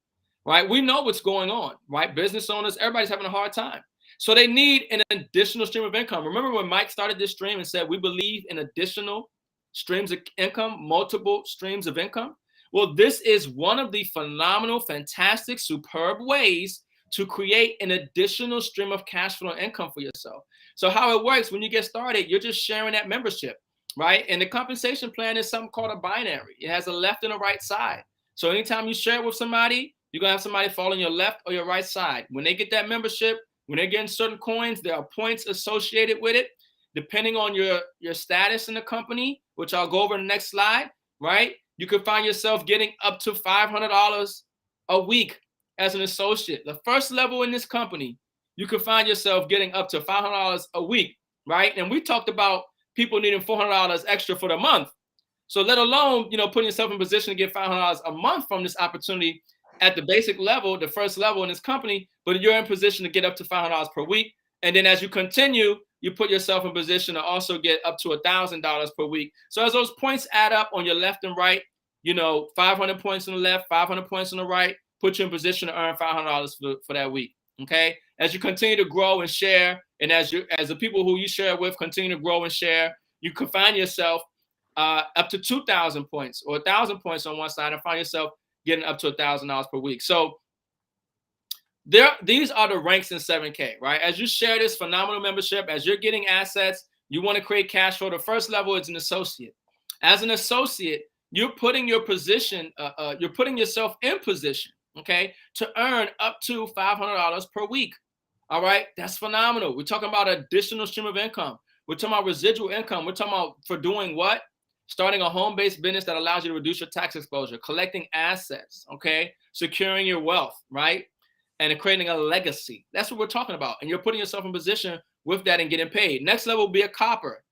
right? We know what's going on, right? Business owners, everybody's having a hard time. So they need an additional stream of income. Remember when Mike started this stream and said, we believe in additional streams of income, multiple streams of income? Well, this is one of the phenomenal, fantastic, superb ways to create an additional stream of cash flow and income for yourself. So how it works, when you get started, you're just sharing that membership, right? And the compensation plan is something called a binary. It has a left and a right side. So anytime you share it with somebody, you're going to have somebody fall on your left or your right side. When they get that membership, when they're getting certain coins, there are points associated with it. Depending on your status in the company, which I'll go over in the next slide, right? You could find yourself getting up to $500 a week as an associate. The first level in this company, you could find yourself getting up to $500 a week, right? And we talked about people needing $400 extra for the month. So let alone, putting yourself in position to get $500 a month from this opportunity at the basic level, the first level in this company, but you're in position to get up to $500 per week. And then as you continue, you put yourself in position to also get up to $1,000 per week. So as those points add up on your left and right, 500 points on the left, 500 points on the right, put you in position to earn $500 for that week. Okay. As you continue to grow and share, and as the people who you share with continue to grow and share, you can find yourself up to 2,000 points or 1,000 points on one side and find yourself getting up to $1,000 per week. So these are the ranks in 7K, right? As you share this phenomenal membership, as you're getting assets, you want to create cash flow. The first level is an associate. As an associate, you're putting your position, you're putting yourself in position, okay, to earn up to $500 per week. All right, that's phenomenal. We're talking about additional stream of income. We're talking about residual income. We're talking about for doing what? Starting a home-based business that allows you to reduce your tax exposure, collecting assets, okay, securing your wealth, right? and creating a legacy. That's what we're talking about. And you're putting yourself in position with that and getting paid. Next level will be a copper.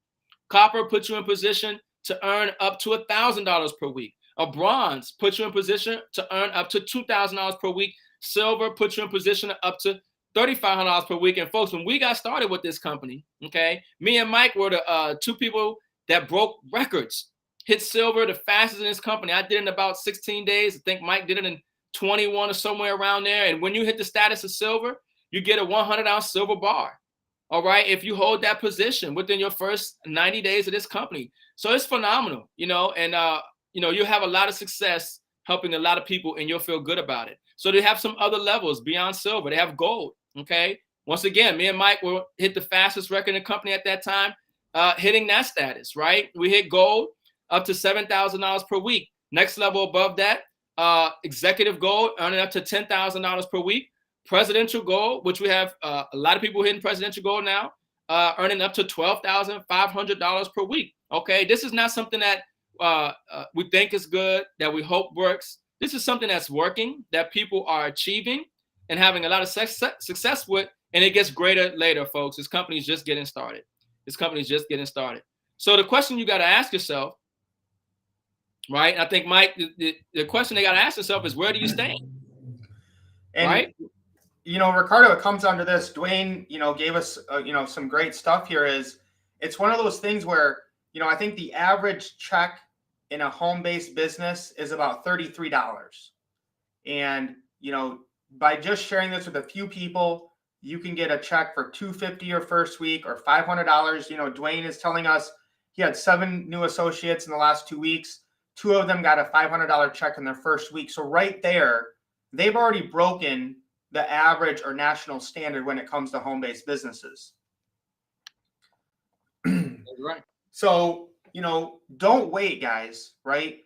Copper puts you in position to earn up to $1,000 per week. A bronze puts you in position to earn up to $2,000 per week. Silver puts you in position up to $3,500 per week. And folks, when we got started with this company, okay, me and Mike were the two people that broke records, hit silver the fastest in this company. I did it in about 16 days. I think Mike did it in 21 or somewhere around there. And when you hit the status of silver, you get a 100-ounce silver bar. All right, if you hold that position within your first 90 days of this company. So it's phenomenal, you know, and you have a lot of success helping a lot of people and you'll feel good about it. So they have some other levels beyond silver. They have gold. Okay. Once again, me and Mike will hit the fastest record in the company at that time, hitting that status, right? We hit gold up to $7,000 per week. Next level above that, executive gold, earning up to $10,000 per week. Presidential gold, which we have a lot of people hitting presidential gold now, earning up to $12,500 per week. Okay, this is not something that we think is good, that we hope works. This is something that's working, that people are achieving and having a lot of success with, and it gets greater later, folks. This company is just getting started. This company is just getting started. So the question you got to ask yourself, right? I think, Mike, the question they got to ask themselves is, where do you stand? And, right? You know, Ricardo, it comes down to this. Dwayne, you know, gave us, some great stuff here. It's one of those things where, I think the average check in a home-based business is about $33. And, by just sharing this with a few people, you can get a check for $250 your first week or $500. Dwayne is telling us he had 7 new associates in the last 2 weeks. 2 of them got a $500 check in their first week. So right there, they've already broken the average or national standard when it comes to home-based businesses. Right. So, don't wait, guys, right?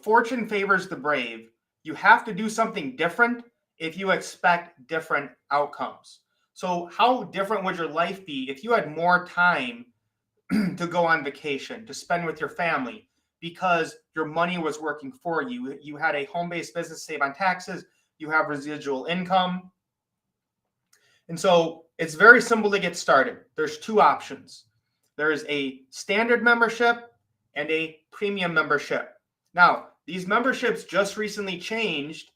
Fortune favors the brave. You have to do something different if you expect different outcomes. So how different would your life be if you had more time to go on vacation, to spend with your family, because your money was working for you? You had a home-based business, save on taxes, you have residual income. And so it's very simple to get started. There's 2 options. There's a standard membership and a premium membership. Now, these memberships just recently changed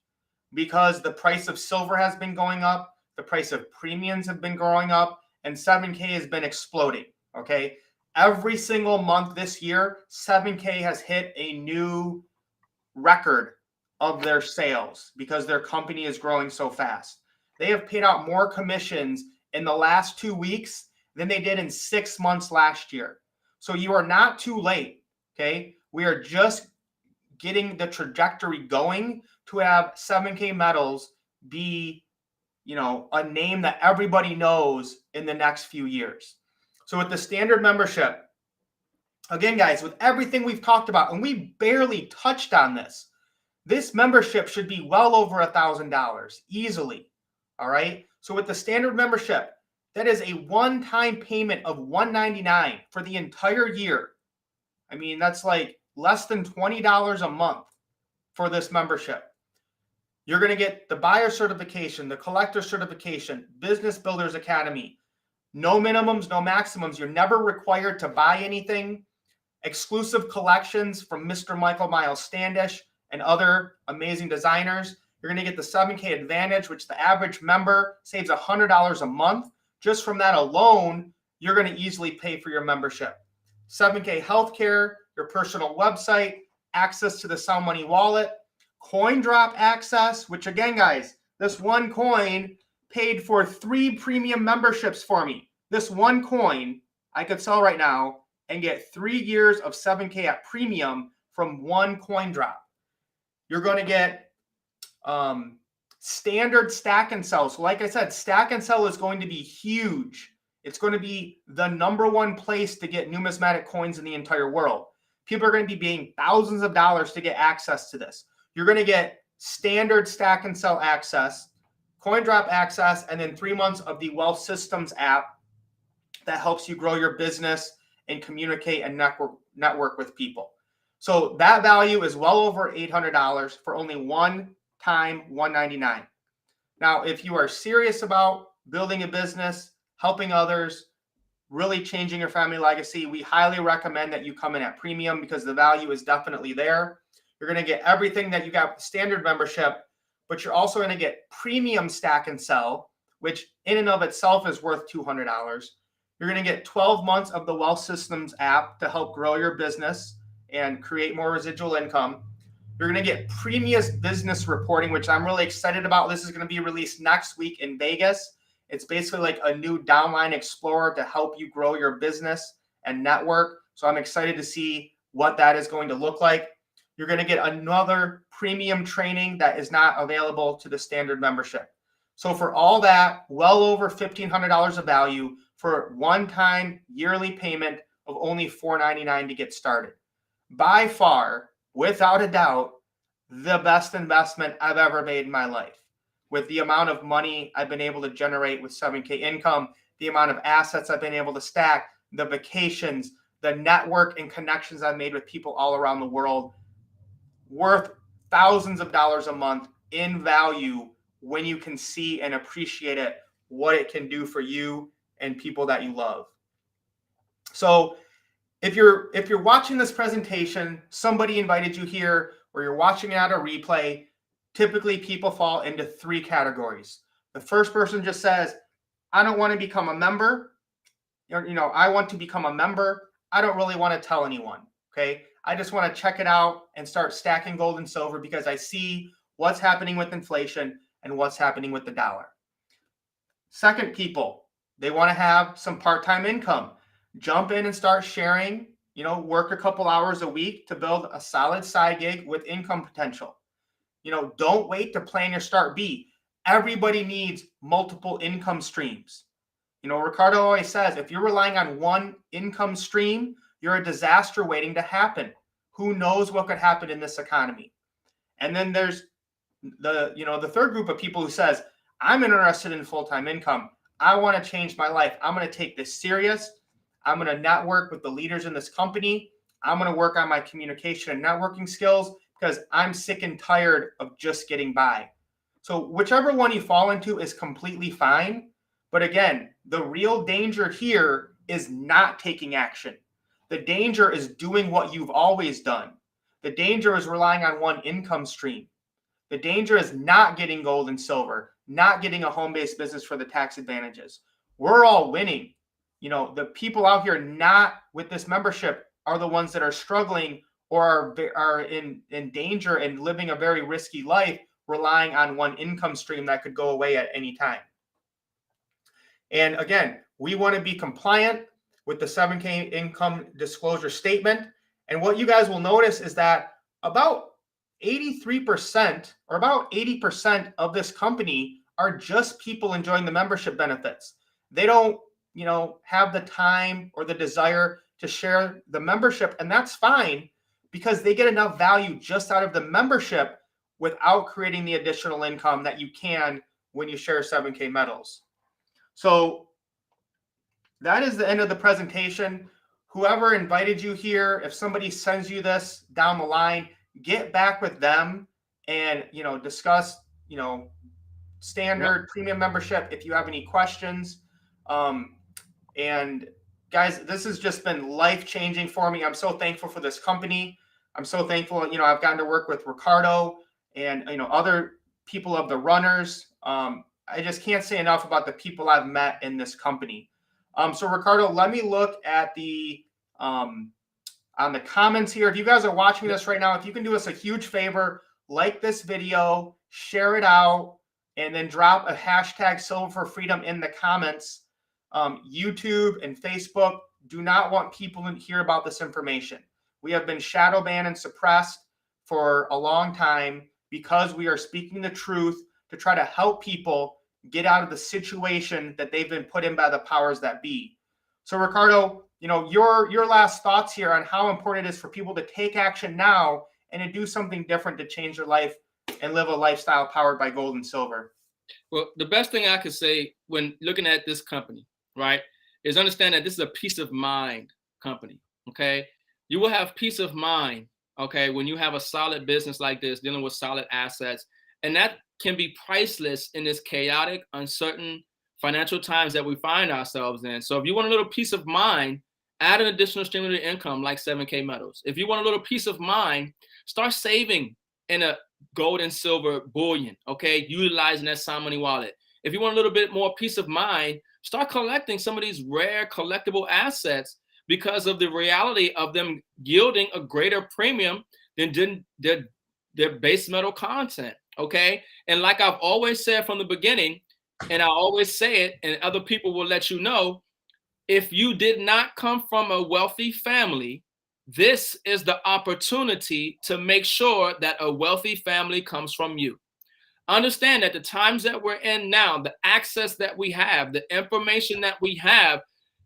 because the price of silver has been going up, the price of premiums have been growing up, and 7K has been exploding, okay? Every single month this year, 7K has hit a new record of their sales because their company is growing so fast. They have paid out more commissions in the last 2 weeks than they did in 6 months last year. So you are not too late, okay? We are just getting the trajectory going to have 7K Metals be, a name that everybody knows in the next few years. So with the standard membership, again, guys, with everything we've talked about, and we barely touched on this membership should be well over $1,000 easily. All right. So with the standard membership, that is a one-time payment of $199 for the entire year. I mean, that's like less than $20 a month for this membership. You're going to get the buyer certification, the collector certification, Business Builders Academy. No minimums, no maximums. You're never required to buy anything. Exclusive collections from Mr. Michael Miles Standish and other amazing designers. You're going to get the 7K Advantage, which the average member saves $100 a month. Just from that alone, you're going to easily pay for your membership. 7K Healthcare, your personal website, access to the Sound Money wallet, coin drop access, which again, guys, this one coin paid for 3 premium memberships for me. This one coin I could sell right now and get 3 years of 7K at premium from one coin drop. You're going to get standard stack and sell. So like I said, stack and sell is going to be huge. It's going to be the #1 place to get numismatic coins in the entire world. People are going to be paying thousands of dollars to get access to this. You're going to get standard stack and sell access, coin drop access, and then 3 months of the Wealth Systems app that helps you grow your business and communicate and network with people. So that value is well over $800 for only one time $199. Now, if you are serious about building a business, helping others, really changing your family legacy, we highly recommend that you come in at premium because the value is definitely there. You're going to get everything that you got with the standard membership, but you're also going to get premium stack and sell, which in and of itself is worth $200. You're going to get 12 months of the Wealth Systems app to help grow your business and create more residual income. You're going to get premium business reporting, which I'm really excited about. This is going to be released next week in Vegas. It's basically like a new downline explorer to help you grow your business and network. So I'm excited to see what that is going to look like. You're going to get another premium training that is not available to the standard membership. So for all that, well over $1,500 of value for one-time yearly payment of only $499 to get started. By far, without a doubt, the best investment I've ever made in my life. With the amount of money I've been able to generate with 7K income, the amount of assets I've been able to stack, the vacations, the network and connections I've made with people all around the world, worth thousands of dollars a month in value when you can see and appreciate it, what it can do for you and people that you love. So if you're watching this presentation, somebody invited you here, or you're watching it at a replay, typically people fall into three categories. The first person just says, I don't want to become a member. I want to become a member. I don't really want to tell anyone. Okay. I just want to check it out and start stacking gold and silver because I see what's happening with inflation and what's happening with the dollar. Second people, they want to have some part-time income. Jump in and start sharing, work a couple hours a week to build a solid side gig with income potential. Don't wait to plan your start B. Everybody needs multiple income streams. Ricardo always says, if you're relying on one income stream, you're a disaster waiting to happen. Who knows what could happen in this economy? And then there's the third group of people who says, I'm interested in full-time income. I want to change my life. I'm going to take this serious. I'm going to network with the leaders in this company. I'm going to work on my communication and networking skills because I'm sick and tired of just getting by. So whichever one you fall into is completely fine. But again, the real danger here is not taking action. The danger is doing what you've always done. The danger is relying on one income stream. The danger is not getting gold and silver, not getting a home-based business for the tax advantages. We're all winning. The people out here not with this membership are the ones that are struggling or are in danger and living a very risky life, relying on one income stream that could go away at any time. And again, we want to be compliant with the 7K income disclosure statement. And what you guys will notice is that about 83% or about 80% of this company are just people enjoying the membership benefits. They don't, have the time or the desire to share the membership, and that's fine because they get enough value just out of the membership without creating the additional income that you can when you share 7K medals. So that is the end of the presentation. Whoever invited you here, if somebody sends you this down the line, get back with them and, discuss, standard premium membership if you have any questions. And guys, this has just been life-changing for me. I'm so thankful for this company. I'm so thankful, I've gotten to work with Ricardo and, other people of the runners. I just can't say enough about the people I've met in this company. So Ricardo, let me look at the, on the comments here. If you guys are watching this right now, if you can do us a huge favor, like this video, share it out, and then drop a hashtag Silver for Freedom in the comments. YouTube and Facebook do not want people to hear about this information. We have been shadow banned and suppressed for a long time because we are speaking the truth to try to help people get out of the situation that they've been put in by the powers that be. So Ricardo, your last thoughts here on how important it is for people to take action now and to do something different to change their life and live a lifestyle powered by gold and silver. Well, the best thing I could say when looking at this company, right, is understand that this is a peace of mind company. Okay. You will have peace of mind. Okay. When you have a solid business like this, dealing with solid assets, and that can be priceless in this chaotic, uncertain financial times that we find ourselves in. So if you want a little peace of mind, add an additional stream of income like 7K Metals. If you want a little peace of mind, start saving in a gold and silver bullion, okay? Utilizing that sound money wallet. If you want a little bit more peace of mind, start collecting some of these rare collectible assets because of the reality of them yielding a greater premium than their base metal content, okay? And like I've always said from the beginning, and I always say it, and other people will let you know, if you did not come from a wealthy family, this is the opportunity to make sure that a wealthy family comes from you. Understand that the times that we're in now, the access that we have, the information that we have,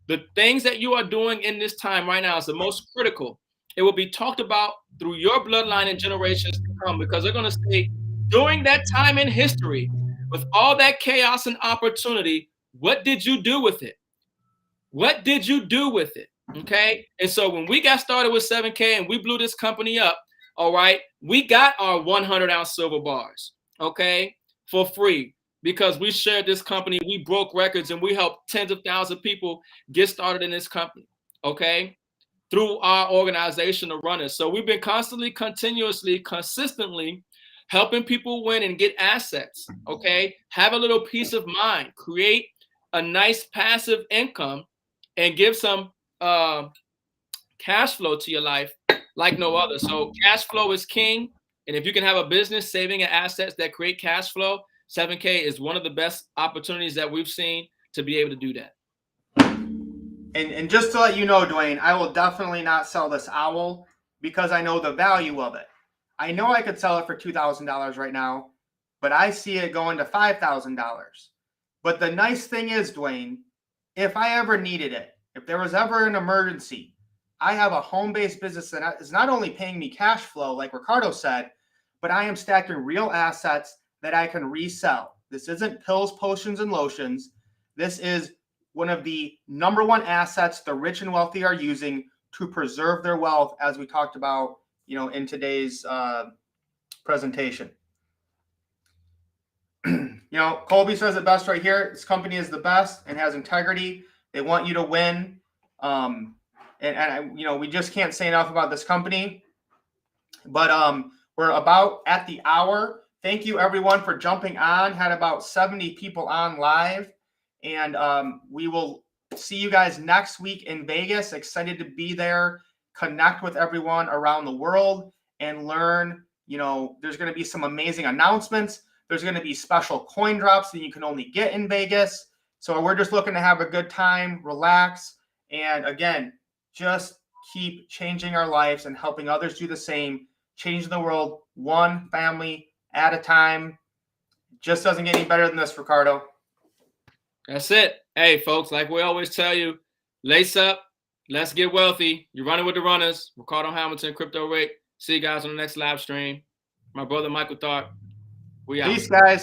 the things that you are doing in this time right now is the most critical. It will be talked about through your bloodline and generations to come, because they're going to say, during that time in history, with all that chaos and opportunity, what did you do with it? What did you do with it? Okay. And so when we got started with 7K and we blew this company up, all right, we got our 100-ounce silver bars, okay, for free, because we shared this company. We broke records and we helped tens of thousands of people get started in this company, okay, through our organization of runners. So we've been constantly, continuously, consistently helping people win and get assets, okay, have a little peace of mind, create a nice passive income, and give some cash flow to your life like no other. So cash flow is king. And if you can have a business saving and assets that create cash flow, 7K is one of the best opportunities that we've seen to be able to do that. And just to let you know, Dwayne, I will definitely not sell this owl because I know the value of it. I know I could sell it for $2,000 right now, but I see it going to $5,000. But the nice thing is, Dwayne, if I ever needed it, if there was ever an emergency, I have a home-based business that is not only paying me cash flow, like Ricardo said, but I am stacking real assets that I can resell. This isn't pills, potions, and lotions. This is one of the number one assets the rich and wealthy are using to preserve their wealth, as we talked about, in today's presentation. Colby says it best right here. This company is the best and has integrity. They want you to win. We just can't say enough about this company. But we're about at the hour. Thank you, everyone, for jumping on. Had about 70 people on live. And we will see you guys next week in Vegas. Excited to be there, connect with everyone around the world, and learn. There's going to be some amazing announcements. There's going to be special coin drops that you can only get in Vegas. So we're just looking to have a good time, relax, and again, just keep changing our lives and helping others do the same, changing the world one family at a time. Just doesn't get any better than this, Ricardo. That's it. Hey, folks, like we always tell you, lace up, let's get wealthy. You're running with the runners. Ricardo Hamilton, Crypto Rick. See you guys on the next live stream. My brother, Michael Tharp. We out. Peace, guys.